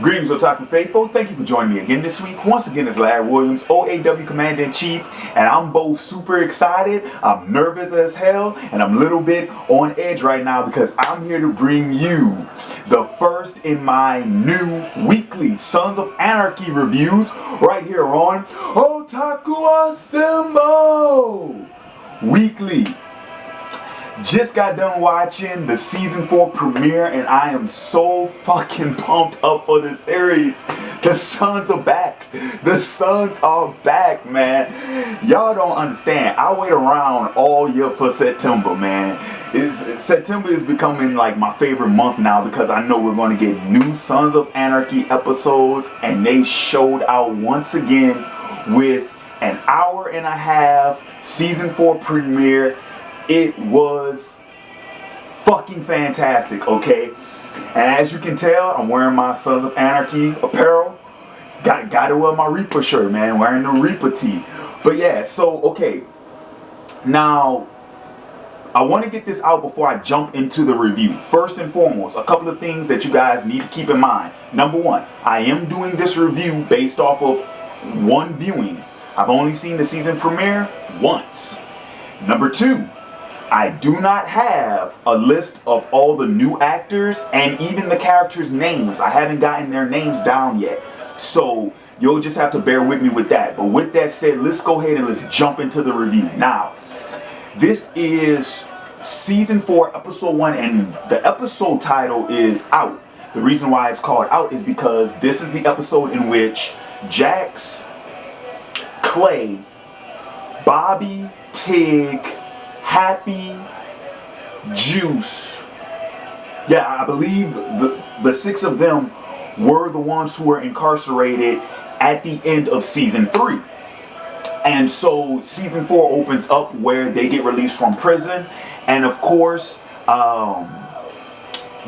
Greetings, Otaku Faithful. Thank you for joining me again this week. Once again, it's Larry Williams, OAW Commander-in-Chief, and I'm both super excited, I'm nervous as hell, and I'm a little bit on edge right now because I'm here to bring you the first in my new weekly Sons of Anarchy reviews right here on Otaku Assemble Weekly. Just got done watching the season 4 premiere and I am so fucking pumped up for this series. The Suns are back. The Suns are back, man. Y'all don't understand. I wait around all year for September, man. September is becoming like my favorite month now because I know we're going to get new Sons of Anarchy episodes, and they showed out once again with an hour and a half season 4 premiere. It was fucking fantastic, okay? And as you can tell, I'm wearing my Sons of Anarchy apparel. Got to wear my Reaper shirt, man. Wearing the Reaper tee. But yeah, so, okay. Now, I want to get this out before I jump into the review. First and foremost, a couple of things that you guys need to keep in mind. Number one, I am doing this review based off of one viewing. I've only seen the season premiere once. Number two, I do not have a list of all the new actors and even the characters' names. I haven't gotten their names down yet. So you'll just have to bear with me with that. But with that said, let's go ahead and let's jump into the review. Now, this is season 4, episode 1, and the episode title is Out. The reason why it's called Out is because this is the episode in which Jax, Clay, Bobby, Tig, Happy, Juice, yeah, I believe the 6 of them were the ones who were incarcerated at the end of season 3. And so season 4 opens up where they get released from prison, and of course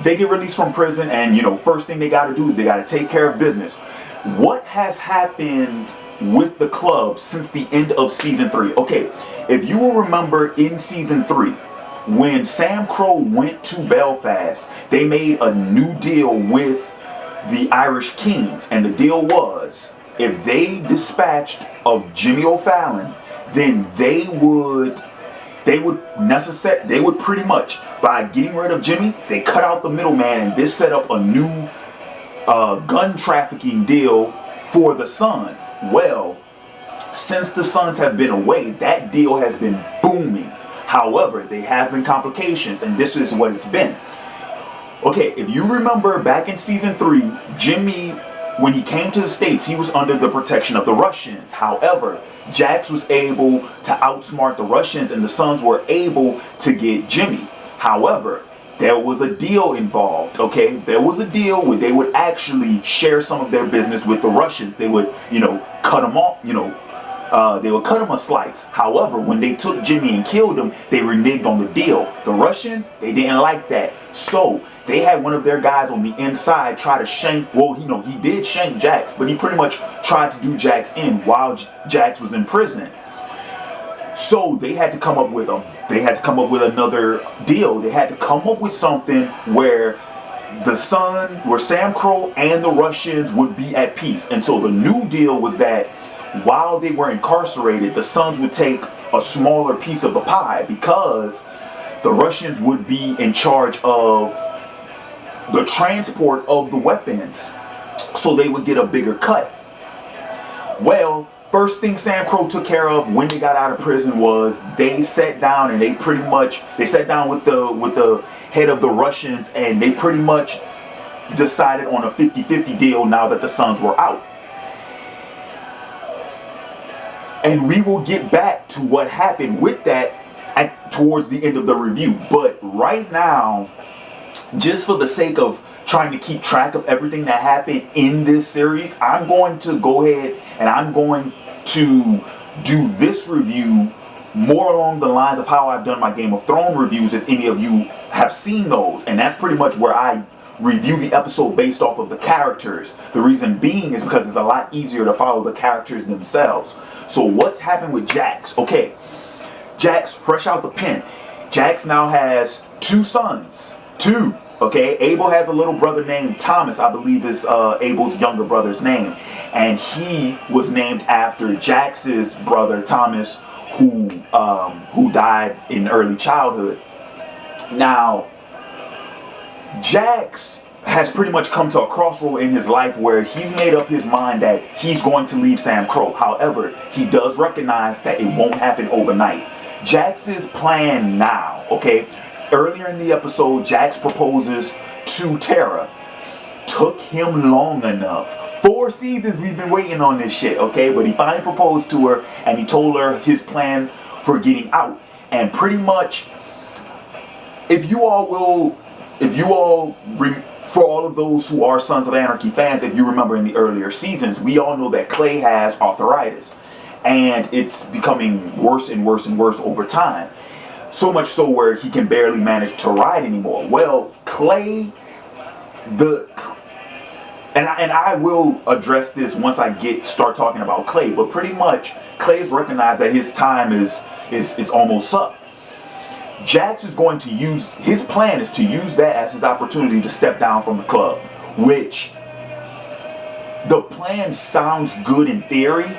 they get released from prison, and you know, first thing they got to do is they got to take care of business. What has happened with the club since the end of season 3? Okay, if you will remember in season 3, when Sam Crow went to Belfast, they made a new deal with the Irish Kings, and the deal was if they dispatched of Jimmy O'Fallon, then they would pretty much, by getting rid of Jimmy, they cut out the middleman, and this set up a new gun trafficking deal for the Suns. Well, since the Suns have been away, that deal has been booming. However, there have been complications, and this is what it's been. Okay, if you remember back in season 3, Jimmy, when he came to the States, he was under the protection of the Russians. However, Jax was able to outsmart the Russians, and the Suns were able to get Jimmy. However, there was a deal involved, okay? There was a deal where they would actually share some of their business with the Russians. They would, cut them off, they would cut them a slice. However, when they took Jimmy and killed him, they reneged on the deal. The Russians, they didn't like that. So they had one of their guys on the inside try to shank, well, he did shank Jax, but he pretty much tried to do Jax in while Jax was in prison. So they had to come up with another deal. They had to come up with something where Sam Crow and the Russians would be at peace. And so the new deal was that while they were incarcerated, the Suns would take a smaller piece of the pie because the Russians would be in charge of the transport of the weapons. So they would get a bigger cut. Well, first thing Sam Crow took care of when they got out of prison was they sat down and they sat down with the head of the Russians, and they pretty much decided on a 50-50 deal now that the Suns were out. And we will get back to what happened with that towards the end of the review. But right now, just for the sake of trying to keep track of everything that happened in this series, I'm going to go ahead and I'm going to do this review more along the lines of how I've done my Game of Thrones reviews, if any of you have seen those. And that's pretty much where I review the episode based off of the characters. The reason being is because it's a lot easier to follow the characters themselves. So what's happened with Jax? Okay, Jax, fresh out the pen. Jax now has 2 sons. 2. Okay, Abel has a little brother named Thomas, I believe is Abel's younger brother's name. And he was named after Jax's brother Thomas, who died in early childhood. Now, Jax has pretty much come to a crossroad in his life where he's made up his mind that he's going to leave Sam Crow. However, he does recognize that it won't happen overnight. Jax's plan now, okay, earlier in the episode, Jax proposes to Tara. Took him long enough. 4 seasons we've been waiting on this shit, okay? But he finally proposed to her, and he told her his plan for getting out. And pretty much, for all of those who are Sons of Anarchy fans, if you remember in the earlier seasons, we all know that Clay has arthritis. And it's becoming worse and worse and worse over time. So much so where he can barely manage to ride anymore. Well, Clay, and I will address this once I start talking about Clay, but pretty much Clay's recognized that his time is almost up. Jax is going to his plan is to use that as his opportunity to step down from the club, which the plan sounds good in theory,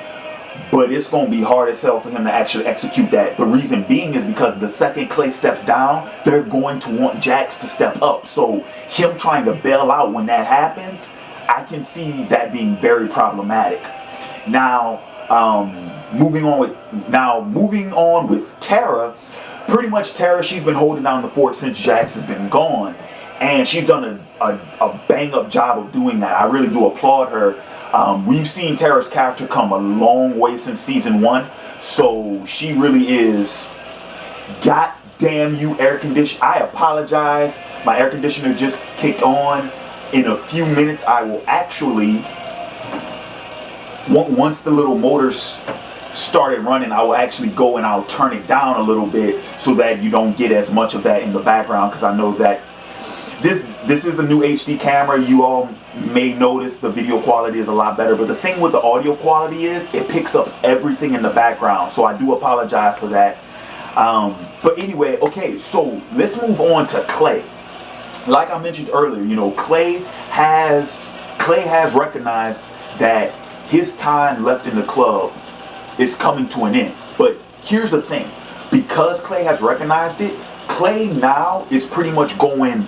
but it's going to be hard as hell for him to actually execute that. The reason being is because the second Clay steps down, they're going to want Jax to step up. So him trying to bail out when that happens, I can see that being very problematic. Now, moving on with Tara. Pretty much Tara, she's been holding down the fort since Jax has been gone, and she's done a bang up job of doing that. I really do applaud her. We've seen Tara's character come a long way since season 1, so she really is. God damn you, air conditioner! I apologize. My air conditioner just kicked on. In a few minutes, I will actually, once the little motors started running, I will actually go and I'll turn it down a little bit so that you don't get as much of that in the background, because I know that this is a new HD camera. You all may notice the video quality is a lot better, but the thing with the audio quality is it picks up everything in the background, so I do apologize for that. But anyway, okay, so let's move on to Clay. Like I mentioned earlier, you know, Clay has recognized that his time left in the club is coming to an end. But here's the thing, because Clay has recognized it, Clay now is pretty much going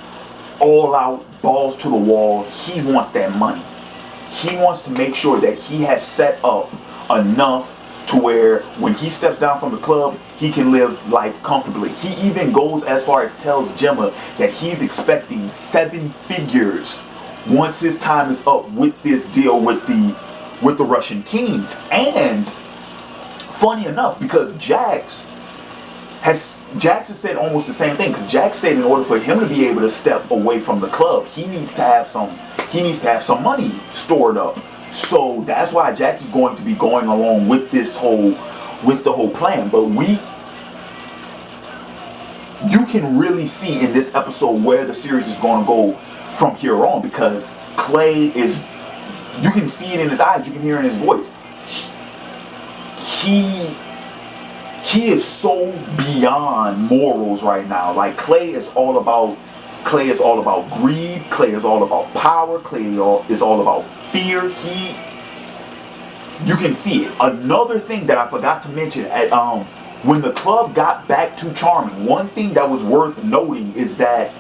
all out, balls to the wall. He wants that money. He wants to make sure that he has set up enough to where when he steps down from the club, he can live life comfortably. He even goes as far as tells Gemma that he's expecting 7 figures once his time is up with this deal with the Russian Kings. And funny enough, because Jax has said almost the same thing, because Jax said in order for him to be able to step away from the club, he needs to have some money stored up. So that's why Jax is going to be going along with the whole plan. But you can really see in this episode where the series is going to go from here on, because Clay is, you can see it in his eyes, you can hear it in his voice. He is so beyond morals right now. Like Clay is all about greed. Clay is all about power. Clay is all about fear. You can see it. Another thing that I forgot to mention, when the club got back to Charming, one thing that was worth noting is that,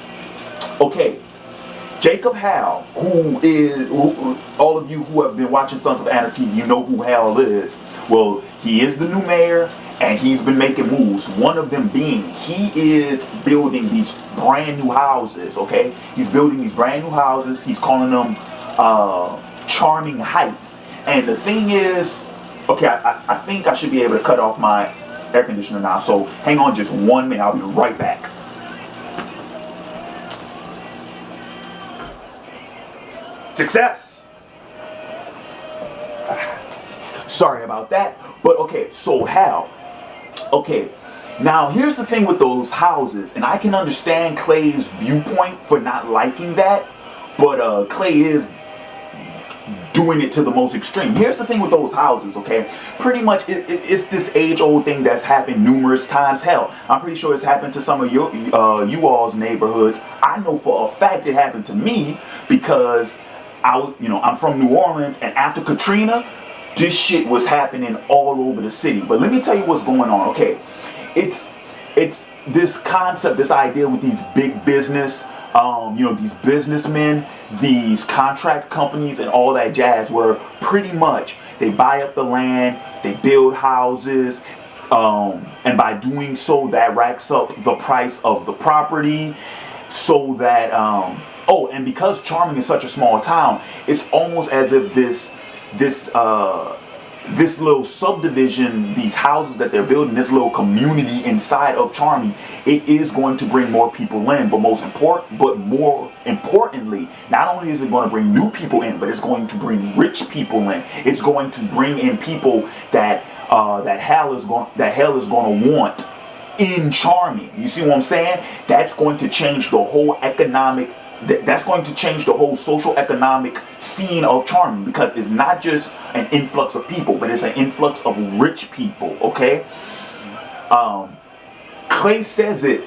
okay, Jacob Hal, who all of you who have been watching Sons of Anarchy, you know who Hal is. Well, he is the new mayor, and he's been making moves. One of them being, he is building these brand new houses, okay? He's building these brand new houses. He's calling them Charming Heights. And the thing is, okay, I think I should be able to cut off my air conditioner now. So hang on just 1 minute. I'll be right back. Success! Sorry about that. But okay, so Hal. Okay, now here's the thing with those houses, and I can understand Clay's viewpoint for not liking that, but Clay is doing it to the most extreme. Here's the thing with those houses, okay? Pretty much it's this age-old thing that's happened numerous times. Hell, I'm pretty sure it's happened to some of your you all's neighborhoods. I know for a fact it happened to me because I'm from New Orleans, and after Katrina, this shit was happening all over the city. But let me tell you what's going on, okay? It's this concept, this idea with these big business, these businessmen, these contract companies and all that jazz, where pretty much they buy up the land, they build houses, and by doing so, that racks up the price of the property, so that, and because Charming is such a small town, it's almost as if this little subdivision, these houses that they're building, this little community inside of Charming, it is going to bring more people in. But more importantly, not only is it going to bring new people in, but it's going to bring rich people in. It's going to bring in people that hell is going to want in Charming. You see what I'm saying? That's going to change the whole that's going to change the whole social economic scene of Charming, because it's not just an influx of people, but it's an influx of rich people, okay? Clay says it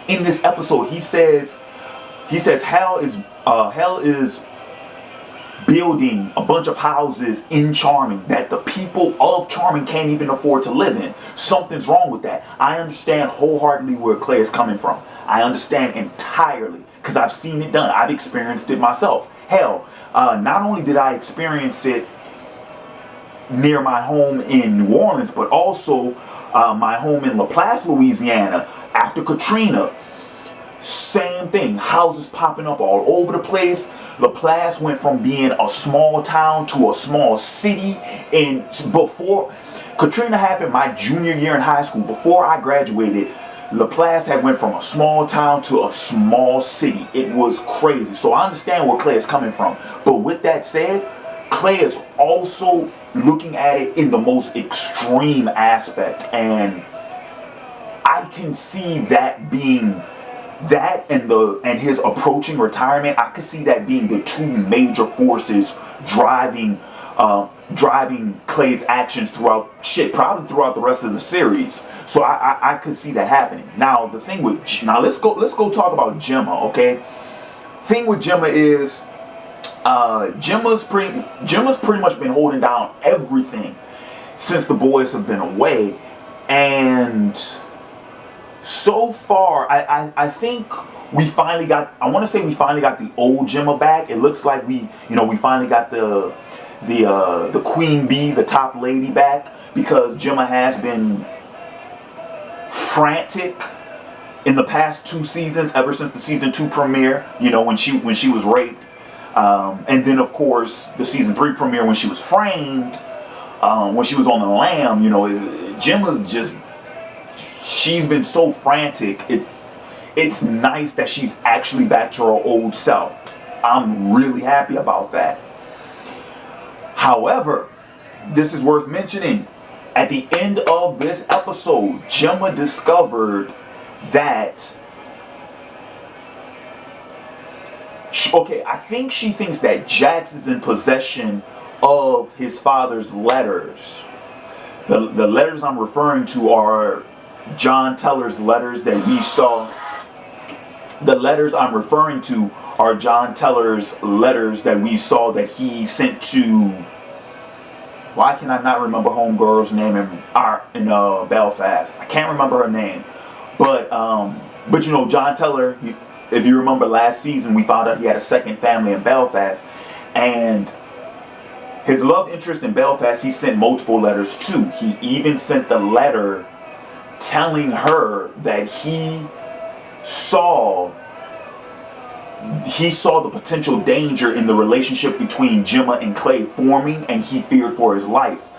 in this episode. He says hell is building a bunch of houses in Charming that the people of Charming can't even afford to live in. Something's wrong with that. I understand wholeheartedly where Clay is coming from. I understand entirely, because I've seen it done. I've experienced it myself. Hell, not only did I experience it near my home in New Orleans, but also my home in LaPlace, Louisiana, after Katrina. Same thing, houses popping up all over the place. LaPlace went from being a small town to a small city. And before Katrina happened, my junior year in high school, before I graduated, LaPlace had went from a small town to a small city. It was crazy. So I understand where Clay is coming from. But with that said, Clay is also looking at it in the most extreme aspect. And I can see that being that, and his approaching retirement. I could see that being the two major forces driving Clay's actions probably throughout the rest of the series. So I could see that happening. Now let's go talk about Gemma, okay? Thing with Gemma is Gemma's pretty much been holding down everything since the boys have been away, and so far I think we finally got the old Gemma back. It looks like we finally got the queen bee, the top lady, back, because Gemma has been frantic in the past 2 seasons, ever since the season 2 premiere, when she was raped, and then of course the season 3 premiere when she was framed, when she was on the lam. Gemma's she's been so frantic. It's nice that she's actually back to her old self. I'm really happy about that. However, this is worth mentioning. At the end of this episode, Gemma discovered that I think she thinks that Jax is in possession of his father's letters. The letters I'm referring to are John Teller's letters that we saw. The letters I'm referring to are John Teller's letters that we saw that he sent to, why can I not remember homegirl's name in Belfast? I can't remember her name. But John Teller, if you remember last season, we found out he had a second family in Belfast, and his love interest in Belfast, he sent multiple letters to. He even sent the letter telling her that he saw the potential danger in the relationship between Gemma and Clay forming, and he feared for his life.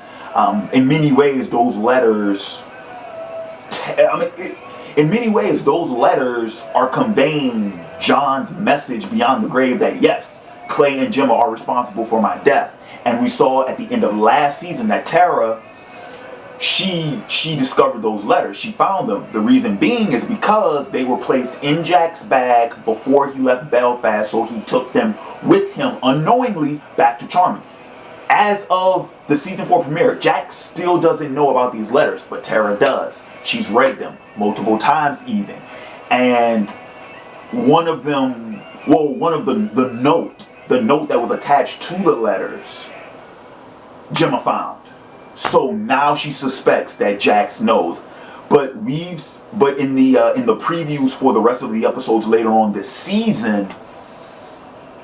In many ways, those letters are conveying John's message beyond the grave that yes, Clay and Gemma are responsible for my death. And we saw at the end of last season that Tara, she discovered those letters. She found them. The reason being is because they were placed in Jack's bag before he left Belfast, so he took them with him unknowingly back to Charming. As of the season 4 premiere, Jax still doesn't know about these letters, but Tara does. She's read them multiple times even. And one of them, well, one of the note that was attached to the letters, Gemma found. So now she suspects that Jax knows. But in the previews for the rest of the episodes later on this season,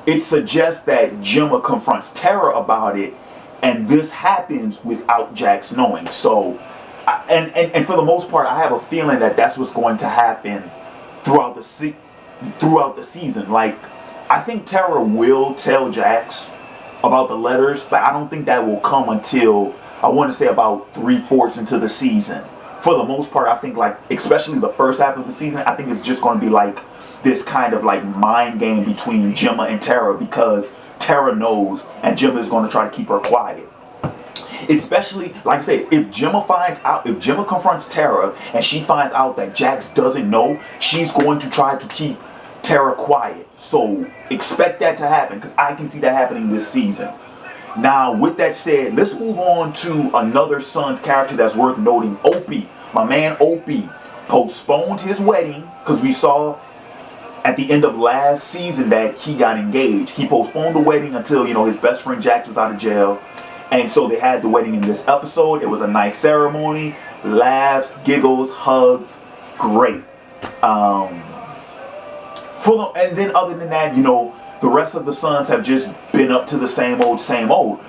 it suggests that Gemma confronts Tara about it, and this happens without Jax knowing. So, and for the most part, I have a feeling that that's what's going to happen throughout the season. Like, I think Tara will tell Jax about the letters, but I don't think that will come until, I want to say, about 3/4 into the season. For the most part, I think, like, especially the first half of the season, I think it's just going to be like this kind of like mind game between Gemma and Tara, because Tara knows and Gemma is going to try to keep her quiet. Especially, like I said, if Gemma confronts Tara and she finds out that Jax doesn't know, she's going to try to keep Tara quiet. So expect that to happen, because I can see that happening this season. Now, with that said, let's move on to another Sons character that's worth noting. Opie. My man Opie postponed his wedding, because we saw at the end of last season that he got engaged. He postponed the wedding until, his best friend Jax was out of jail. And so they had the wedding in this episode. It was a nice ceremony. Laughs, giggles, hugs. Great. And then other than that, the rest of the Sons have just been up to the same old, same old.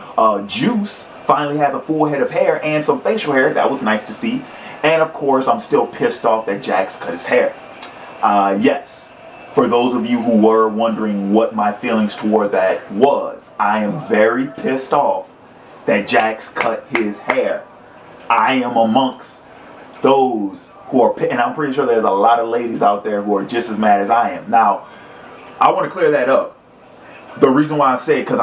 Juice finally has a full head of hair and some facial hair. That was nice to see. And of course, I'm still pissed off that Jax cut his hair. Yes, for those of you who were wondering what my feelings toward that was, I am very pissed off that Jax cut his hair. I am amongst those who are, and I'm pretty sure there's a lot of ladies out there who are just as mad as I am. Now, I want to clear that up. The reason why I say it, because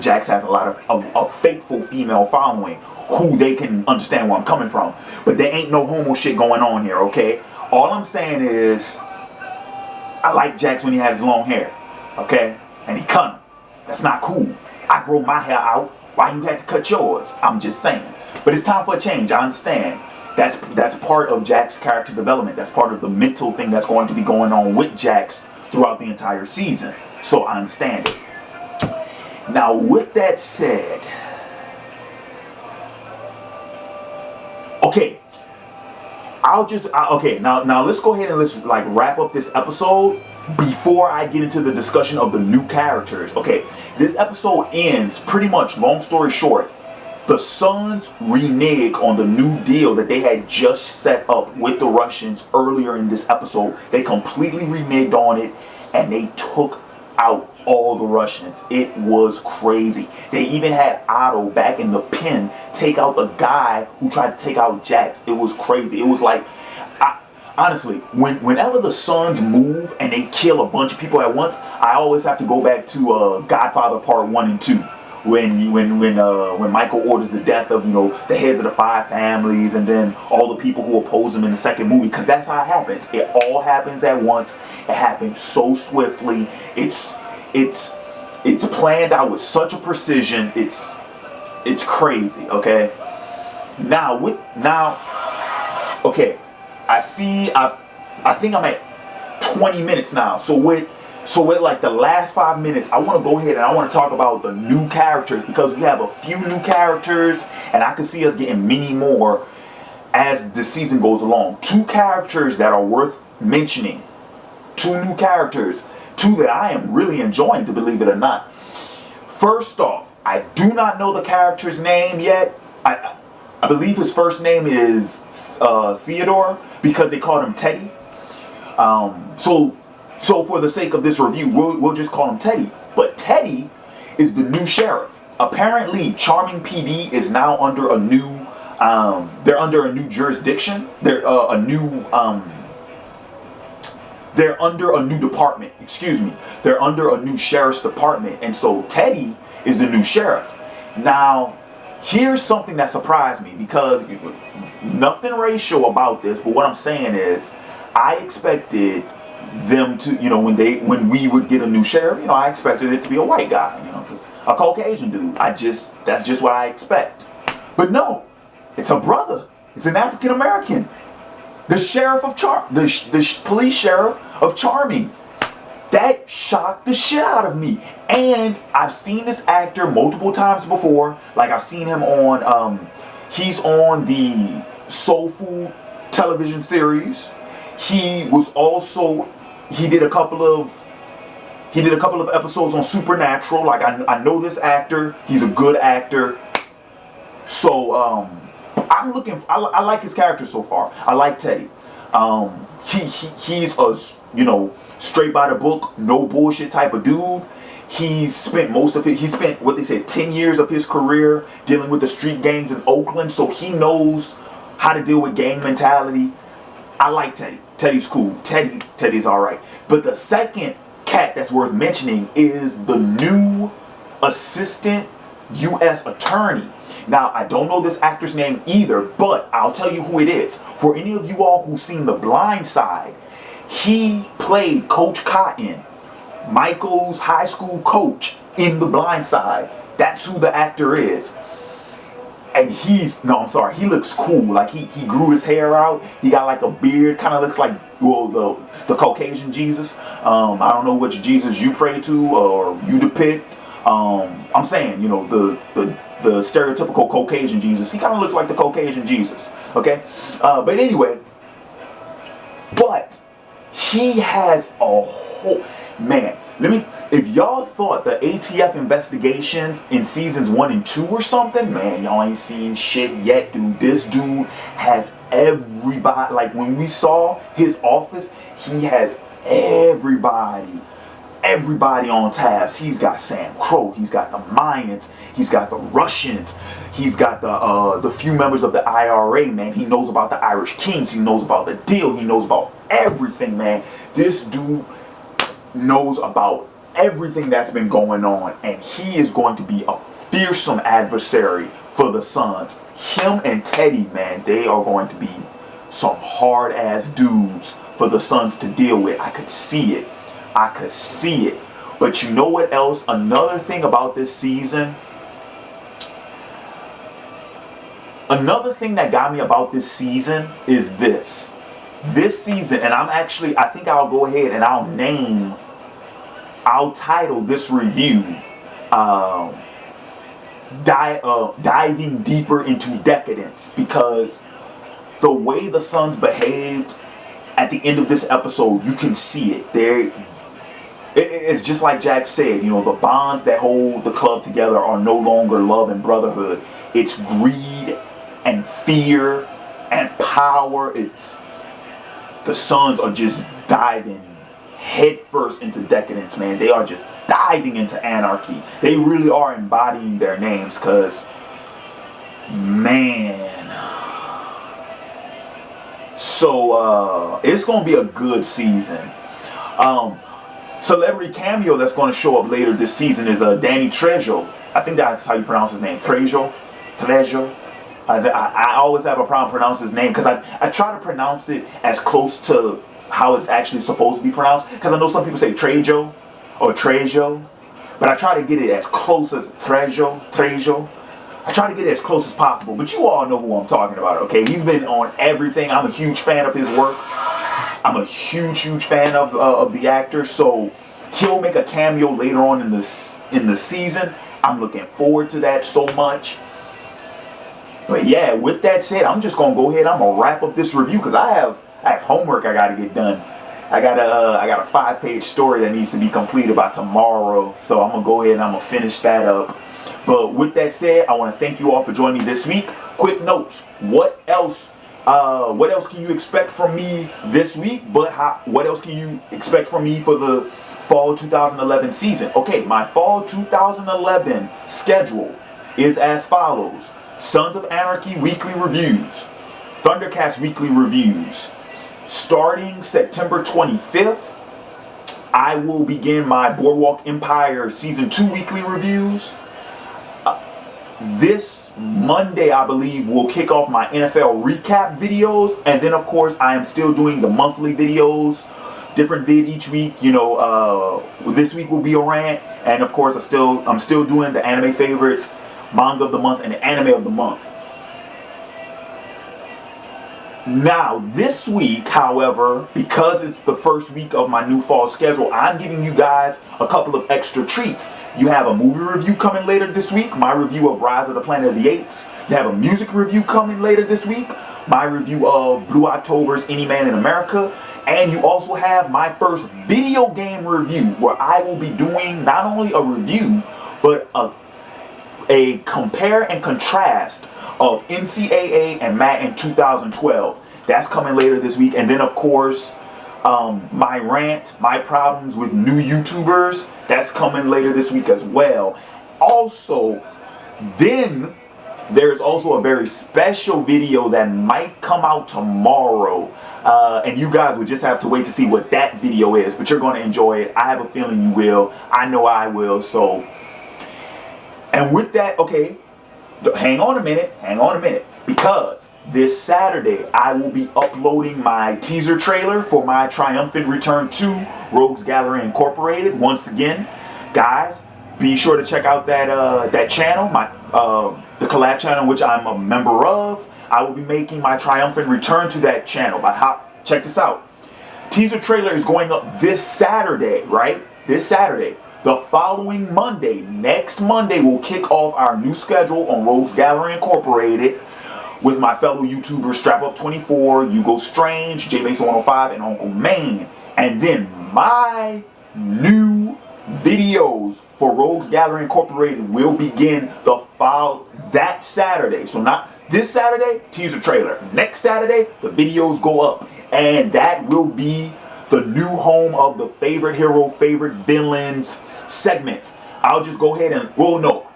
Jax has a lot of a faithful female following who they can understand where I'm coming from. But there ain't no homo shit going on here, okay? All I'm saying is, I like Jax when he had his long hair, okay? And he cut him. That's not cool. I grow my hair out. Why you had to cut yours? I'm just saying. But it's time for a change. I understand. That's part of Jax's character development. That's part of the mental thing that's going to be going on with Jax throughout the entire season. So I understand it. Now, with that said, okay, now let's go ahead and let's wrap up this episode before I get into the discussion of the new characters. Okay, this episode ends pretty much, long story short, the Sons renege on the new deal that they had just set up with the Russians earlier in this episode. They completely reneged on it, and they took out all the Russians. It was crazy. They even had Otto back in the pen take out the guy who tried to take out Jax. It was crazy. It was like, honestly, whenever the Sons move and they kill a bunch of people at once, I always have to go back to Godfather Part 1 and 2. When Michael orders the death of the heads of the 5 families, and then all the people who oppose him in the second movie, because that's how it happens. It all happens at once. It happens so swiftly. It's planned out with such a precision. It's crazy. Okay. Okay. I think I'm at 20 minutes now. So with like the last 5 minutes, I want to go ahead and I want to talk about the new characters, because we have a few new characters, and I can see us getting many more as the season goes along. 2 characters that are worth mentioning. 2 new characters. 2 that I am really enjoying, to believe it or not. First off, I do not know the character's name yet. I believe his first name is Theodore, because they called him Teddy. So for the sake of this review, we'll just call him Teddy. But Teddy is the new sheriff. Apparently, Charming PD is now under a new, they're under a new jurisdiction. They're under a new department. Excuse me. They're under a new sheriff's department. And so Teddy is the new sheriff. Now, here's something that surprised me, because nothing racial about this, but what I'm saying is, I expected them to, when we would get a new sheriff, I expected it to be a white guy, because a Caucasian dude. That's just what I expect. But no, it's a brother. It's an African American. The sheriff of the police sheriff of Charming. That shocked the shit out of me. And I've seen this actor multiple times before. Like I've seen him on, he's on the Soul Food television series. He did a couple of episodes on Supernatural. Like I know this actor. He's a good actor. So I like his character so far. I like Teddy. He's a, straight by the book, no bullshit type of dude. He spent what they say 10 years of his career dealing with the street gangs in Oakland, so he knows how to deal with gang mentality. I like Teddy. Teddy's cool. Teddy's alright. But the second cat that's worth mentioning is the new assistant U.S. attorney. Now, I don't know this actor's name either, but I'll tell you who it is. For any of you all who've seen The Blind Side, he played Coach Cotton, Michael's high school coach in The Blind Side. That's who the actor is. And he looks cool. Like he grew his hair out. He got like a beard, kind of looks like, well, the Caucasian Jesus. I don't know which Jesus you pray to or you depict. I'm saying, the stereotypical Caucasian Jesus. He kind of looks like the Caucasian Jesus. Okay? But anyway, but he has a whole, man, if y'all thought the ATF investigations in seasons 1 and 2 or something, man, y'all ain't seen shit yet, dude. This dude has everybody. Like when we saw his office, he has everybody on tabs. He's got Sam Crow, he's got the Mayans, he's got the Russians, he's got the few members of the IRA, man. He knows about the Irish Kings, he knows about the deal, he knows about everything, man. This dude knows about everything that's been going on, and he is going to be a fearsome adversary for the Suns. Him and Teddy, man, they are going to be some hard ass dudes for the Suns to deal with. I could see it. But you know what else? Another thing about this season, another thing that got me about this season is this season, and I think I'll go ahead and I'll title this review diving deeper into decadence, because the way the Suns behaved at the end of this episode, you can see it. It's just like Jax said, the bonds that hold the club together are no longer love and brotherhood. It's greed and fear and power. The Suns are just diving headfirst into decadence, man. They are just diving into anarchy. They really are embodying their names, because, man. So, it's going to be a good season. Celebrity cameo that's going to show up later this season is Danny Trejo. I think that's how you pronounce his name. Trejo. I always have a problem pronouncing his name, because I try to pronounce it as close to how it's actually supposed to be pronounced, because I know some people say Trejo or Trejo, but I try to get it as close as Trejo. I try to get it as close as possible, but you all know who I'm talking about, okay? He's been on everything. I'm a huge fan of his work. I'm a huge fan of the actor, so he'll make a cameo later on in the season. I'm looking forward to that so much. But yeah, with that said, I'm just gonna go ahead. I'm gonna wrap up this review, because I have homework I gotta get done. I got a 5-page story that needs to be completed by tomorrow, so I'm gonna go ahead and I'm gonna finish that up. But with that said, I want to thank you all for joining me this week. Quick notes: what else can you expect from me this week? But what else can you expect from me for the fall 2011 season? Okay, my fall 2011 schedule is as follows: Sons of Anarchy weekly reviews, Thundercats weekly reviews. Starting September 25th, I will begin my Boardwalk Empire Season 2 weekly reviews. This Monday, I believe, will kick off my NFL recap videos. And then, of course, I am still doing the monthly videos, different vid each week. This week will be a rant. And of course, I'm still doing the anime favorites, manga of the month, and the anime of the month. Now, this week, however, because it's the first week of my new fall schedule, I'm giving you guys a couple of extra treats. You have a movie review coming later this week, my review of Rise of the Planet of the Apes. You have a music review coming later this week, my review of Blue October's Any Man in America. And you also have my first video game review, where I will be doing not only a review, but a compare and contrast of NCAA and Madden 2012. That's coming later this week. And then, of course, my rant, my problems with new YouTubers, that's coming later this week as well. Also, then there's also a very special video that might come out tomorrow. And you guys would just have to wait to see what that video is. But you're going to enjoy it. I have a feeling you will. I know I will. So, and with that, okay, hang on a minute, because this Saturday I will be uploading my teaser trailer for my triumphant return to Rogues Gallery Incorporated. Once again, guys, be sure to check out that channel, the collab channel, which I'm a member of. I will be making my triumphant return to that channel. Check this out. Teaser trailer is going up this Saturday, right? This Saturday. The following Monday, next Monday, we'll kick off our new schedule on Rogues Gallery Incorporated with my fellow YouTubers Strap Up 24, Hugo Strange, J Mason 105, and Uncle Maine. And then my new videos for Rogues Gallery Incorporated will begin that Saturday. So not this Saturday, teaser trailer. Next Saturday, the videos go up. And that will be the new home of the favorite hero, favorite villains segments. I'll just go ahead and, well, no.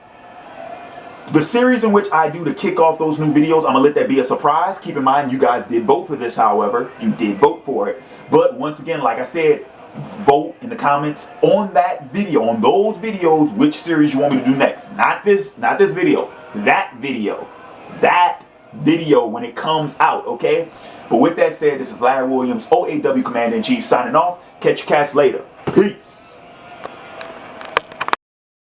The series in which I do to kick off those new videos, I'm going to let that be a surprise. Keep in mind, you guys did vote for this, however. You did vote for it. But once again, like I said, vote in the comments on that video, on those videos, which series you want me to do next. Not this video. That video. That video when it comes out, okay? But with that said, this is Larry Williams, OAW Commander-in-Chief, signing off. Catch you cats later. Peace.